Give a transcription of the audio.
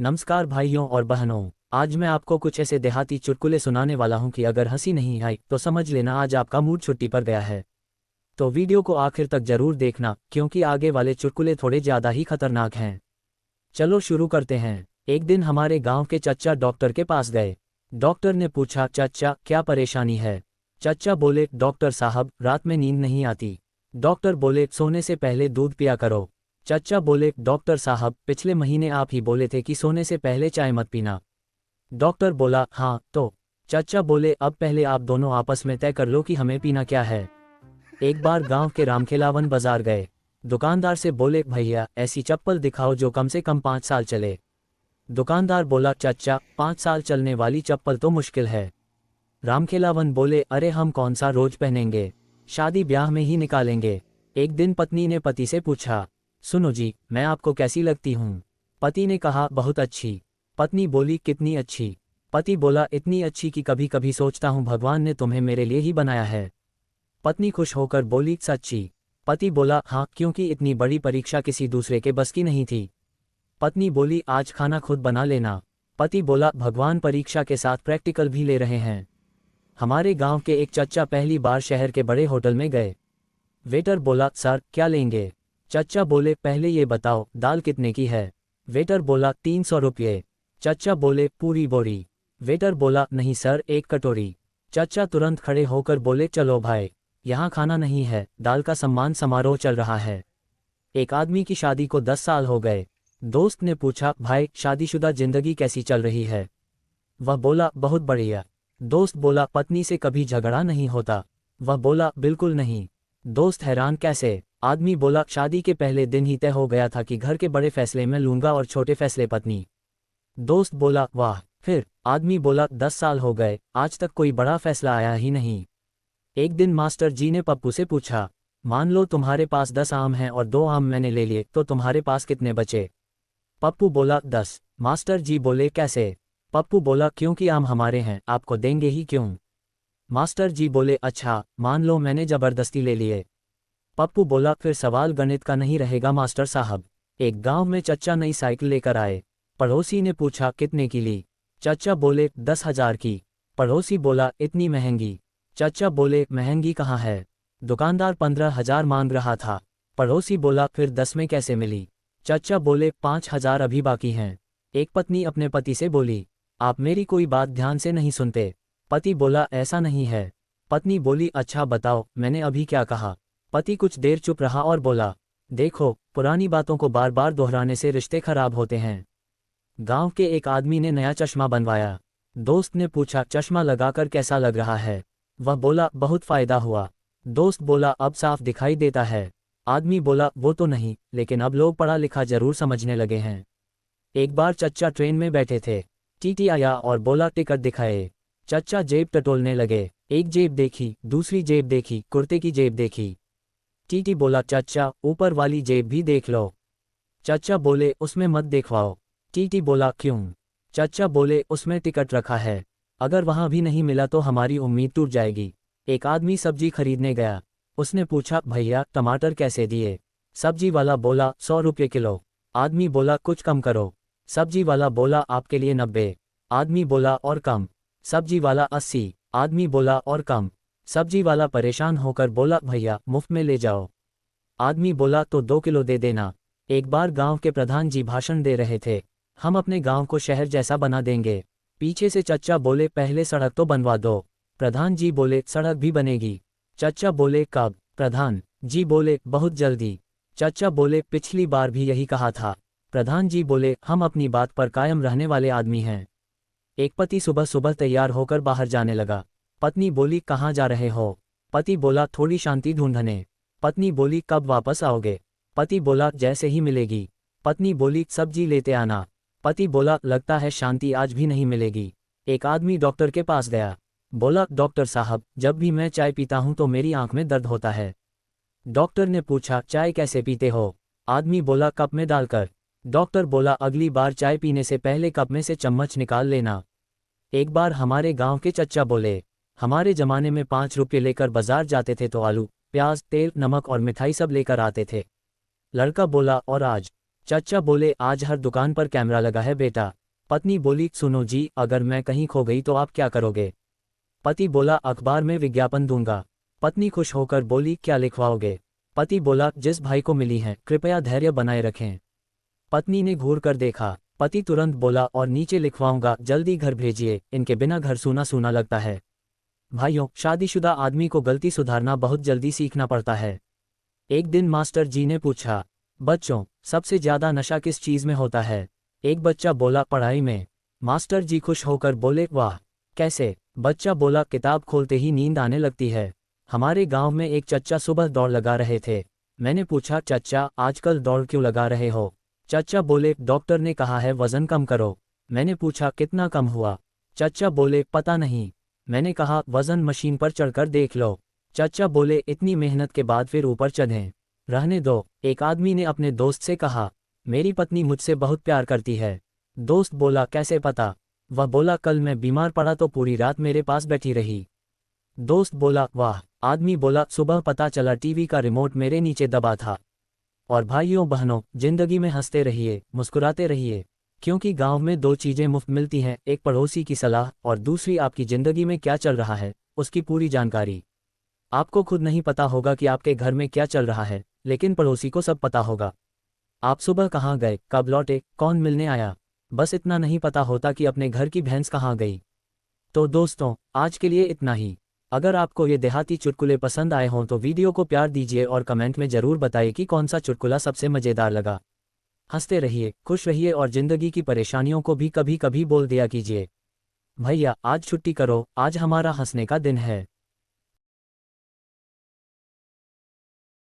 नमस्कार भाइयों और बहनों, आज मैं आपको कुछ ऐसे देहाती चुटकुले सुनाने वाला हूं कि अगर हंसी नहीं आई तो समझ लेना आज आपका मूड छुट्टी पर गया है। तो वीडियो को आखिर तक जरूर देखना क्योंकि आगे वाले चुटकुले थोड़े ज्यादा ही खतरनाक हैं। चलो शुरू करते हैं। एक दिन हमारे गांव के चच्चा डॉक्टर के पास गए। डॉक्टर ने पूछा, चच्चा क्या परेशानी है? चच्चा बोले, डॉक्टर साहब रात में नींद नहीं आती। डॉक्टर बोले, सोने से पहले दूध पिया करो। चच्चा बोले, डॉक्टर साहब पिछले महीने आप ही बोले थे कि सोने से पहले चाय मत पीना। डॉक्टर बोला, हाँ तो? चच्चा बोले, अब पहले आप दोनों आपस में तय कर लो कि हमें पीना क्या है। एक बार गांव के रामखेलावन बाजार गए। दुकानदार से बोले, भैया ऐसी चप्पल दिखाओ जो कम से कम 5 साल चले। दुकानदार बोला, चच्चा 5 साल चलने वाली चप्पल तो मुश्किल है। रामखेलावन बोले, अरे हम कौन सा रोज पहनेंगे, शादी ब्याह में ही निकालेंगे। एक दिन पत्नी ने पति से पूछा, सुनो जी मैं आपको कैसी लगती हूँ? पति ने कहा, बहुत अच्छी। पत्नी बोली, कितनी अच्छी? पति बोला, इतनी अच्छी कि कभी कभी सोचता हूँ भगवान ने तुम्हें मेरे लिए ही बनाया है। पत्नी खुश होकर बोली, सच्ची? पति बोला, हाँ क्योंकि इतनी बड़ी परीक्षा किसी दूसरे के बस की नहीं थी। पत्नी बोली, आज खाना खुद बना लेना। पति बोला, भगवान परीक्षा के साथ प्रैक्टिकल भी ले रहे हैं। हमारे गांव के एक चच्चा पहली बार शहर के बड़े होटल में गए। वेटर बोला, सर क्या लेंगे? चच्चा बोले, पहले ये बताओ दाल कितने की है? वेटर बोला, 300 रुपये। चच्चा बोले, पूरी बोरी? वेटर बोला, नहीं सर, एक कटोरी। चच्चा तुरंत खड़े होकर बोले, चलो भाई यहाँ खाना नहीं है, दाल का सम्मान समारोह चल रहा है। एक आदमी की शादी को 10 साल हो गए। दोस्त ने पूछा, भाई शादीशुदा जिंदगी कैसी चल रही है? वह बोला, बहुत बढ़िया। दोस्त बोला, पत्नी से कभी झगड़ा नहीं होता? वह बोला, बिल्कुल नहीं। दोस्त हैरान, कैसे? आदमी बोला, शादी के पहले दिन ही तय हो गया था कि घर के बड़े फैसले मैं लूंगा और छोटे फैसले पत्नी। दोस्त बोला, वाह। फिर? आदमी बोला, 10 साल हो गए आज तक कोई बड़ा फैसला आया ही नहीं। एक दिन मास्टर जी ने पप्पू से पूछा, मान लो तुम्हारे पास 10 आम हैं और 2 आम मैंने ले लिए तो तुम्हारे पास कितने बचे? पप्पू बोला, 10। मास्टर जी बोले, कैसे? पप्पू बोला, क्योंकि आम हमारे हैं, आपको देंगे ही क्यों? मास्टर जी बोले, अच्छा मान लो मैंने जबरदस्ती ले लिए। पप्पू बोला, फिर सवाल गणित का नहीं रहेगा मास्टर साहब। एक गांव में चच्चा नई साइकिल लेकर आए। पड़ोसी ने पूछा, कितने की ली? चच्चा बोले, 10,000 की। पड़ोसी बोला, इतनी महंगी? चच्चा बोले, महंगी कहाँ है, दुकानदार 15,000 मांग रहा था। पड़ोसी बोला, फिर 10 में कैसे मिली? चच्चा बोले, 5,000 अभी बाकी हैं। एक पत्नी अपने पति से बोली, आप मेरी कोई बात ध्यान से नहीं सुनते। पति बोला, ऐसा नहीं है। पत्नी बोली, अच्छा बताओ मैंने अभी क्या कहा? पति कुछ देर चुप रहा और बोला, देखो पुरानी बातों को बार बार दोहराने से रिश्ते खराब होते हैं। गांव के एक आदमी ने नया चश्मा बनवाया। दोस्त ने पूछा, चश्मा लगाकर कैसा लग रहा है? वह बोला, बहुत फायदा हुआ। दोस्त बोला, अब साफ दिखाई देता है। आदमी बोला, वो तो नहीं, लेकिन अब लोग पढ़ा लिखा जरूर समझने लगे हैं। एक बार चच्चा ट्रेन में बैठे थे। टीटी आया और बोला, टिकट दिखाए। चच्चा जेब टटोलने लगे। एक जेब देखी, दूसरी जेब देखी, कुर्ते की जेब देखी। टीटी बोला, चच्चा ऊपर वाली जेब भी देख लो। चच्चा बोले, उसमें मत देखवाओ। टीटी बोला, क्यों? चच्चा बोले, उसमें टिकट रखा है, अगर वहां भी नहीं मिला तो हमारी उम्मीद टूट जाएगी। एक आदमी सब्जी खरीदने गया। उसने पूछा, भैया टमाटर कैसे दिए? सब्जी वाला बोला, 100 रुपये किलो। आदमी बोला, कुछ कम करो। सब्जी वाला बोला, आपके लिए 90। आदमी बोला, और कम? सब्जी वाला 80। आदमी बोला, और कम? सब्जी वाला परेशान होकर बोला, भैया मुफ्त में ले जाओ। आदमी बोला, तो 2 किलो दे देना। एक बार गांव के प्रधान जी भाषण दे रहे थे, हम अपने गांव को शहर जैसा बना देंगे। पीछे से चच्चा बोले, पहले सड़क तो बनवा दो। प्रधान जी बोले, सड़क भी बनेगी। चच्चा बोले, कब? प्रधान जी बोले, बहुत जल्दी। चच्चा बोले, पिछली बार भी यही कहा था। प्रधान जी बोले, हम अपनी बात पर कायम रहने वाले आदमी हैं। एक पति सुबह सुबह तैयार होकर बाहर जाने लगा। पत्नी बोली, कहाँ जा रहे हो? पति बोला, थोड़ी शांति ढूंढने। पत्नी बोली, कब वापस आओगे? पति बोला, जैसे ही मिलेगी। पत्नी बोली, सब्जी लेते आना। पति बोला, लगता है शांति आज भी नहीं मिलेगी। एक आदमी डॉक्टर के पास गया। बोला, डॉक्टर साहब जब भी मैं चाय पीता हूं तो मेरी आंख में दर्द होता है। डॉक्टर ने पूछा, चाय कैसे पीते हो? आदमी बोला, कप में डालकर। डॉक्टर बोला, अगली बार चाय पीने से पहले कप में से चम्मच निकाल लेना। एक बार हमारे गांव के चच्चा बोले, हमारे जमाने में 5 रुपये लेकर बाजार जाते थे तो आलू, प्याज, तेल, नमक और मिठाई सब लेकर आते थे। लड़का बोला, और आज? चचा बोले, आज हर दुकान पर कैमरा लगा है बेटा। पत्नी बोली, सुनो जी, अगर मैं कहीं खो गई तो आप क्या करोगे? पति बोला, अखबार में विज्ञापन दूंगा। पत्नी खुश होकर बोली, क्या लिखवाओगे? पति बोला, जिस भाई को मिली है कृपया धैर्य बनाए रखें। पत्नी ने घूर कर देखा। पति तुरंत बोला, और नीचे लिखवाऊंगा, जल्दी घर भेजिए, इनके बिना घर सूना सूना लगता है। भाइयों, शादीशुदा आदमी को गलती सुधारना बहुत जल्दी सीखना पड़ता है। एक दिन मास्टर जी ने पूछा, बच्चों, सबसे ज्यादा नशा किस चीज में होता है? एक बच्चा बोला, पढ़ाई में। मास्टर जी खुश होकर बोले, वाह, कैसे? बच्चा बोला, किताब खोलते ही नींद आने लगती है। हमारे गांव में एक चच्चा सुबह दौड़ लगा रहे थे। मैंने पूछा, चच्चा, आजकल दौड़ क्यों लगा रहे हो? चच्चा बोले, डॉक्टर ने कहा है वजन कम करो। मैंने पूछा, कितना कम हुआ? चच्चा बोले, पता नहीं। मैंने कहा, वजन मशीन पर चढ़कर देख लो। चच्चा बोले, इतनी मेहनत के बाद फिर ऊपर चढ़ें? रहने दो। एक आदमी ने अपने दोस्त से कहा, मेरी पत्नी मुझसे बहुत प्यार करती है। दोस्त बोला, कैसे पता? वह बोला, कल मैं बीमार पड़ा तो पूरी रात मेरे पास बैठी रही। दोस्त बोला, वाह। आदमी बोला, सुबह पता चला टीवी का रिमोट मेरे नीचे दबा था। और भाइयों बहनों, जिंदगी में हंसते रहिए, मुस्कुराते रहिए, क्योंकि गांव में दो चीजें मुफ्त मिलती हैं, एक पड़ोसी की सलाह और दूसरी आपकी जिंदगी में क्या चल रहा है उसकी पूरी जानकारी। आपको खुद नहीं पता होगा कि आपके घर में क्या चल रहा है, लेकिन पड़ोसी को सब पता होगा। आप सुबह कहाँ गए, कब लौटे, कौन मिलने आया, बस इतना नहीं पता होता कि अपने घर की भैंस कहाँ गई। तो दोस्तों, आज के लिए इतना ही। अगर आपको ये देहाती चुटकुले पसंद आए हों तो वीडियो को प्यार दीजिए और कमेंट में ज़रूर बताइए कि कौन सा चुटकुला सबसे मज़ेदार लगा। हंसते रहिए, खुश रहिए और ज़िंदगी की परेशानियों को भी कभी कभी बोल दिया कीजिए, भैया आज छुट्टी करो, आज हमारा हंसने का दिन है।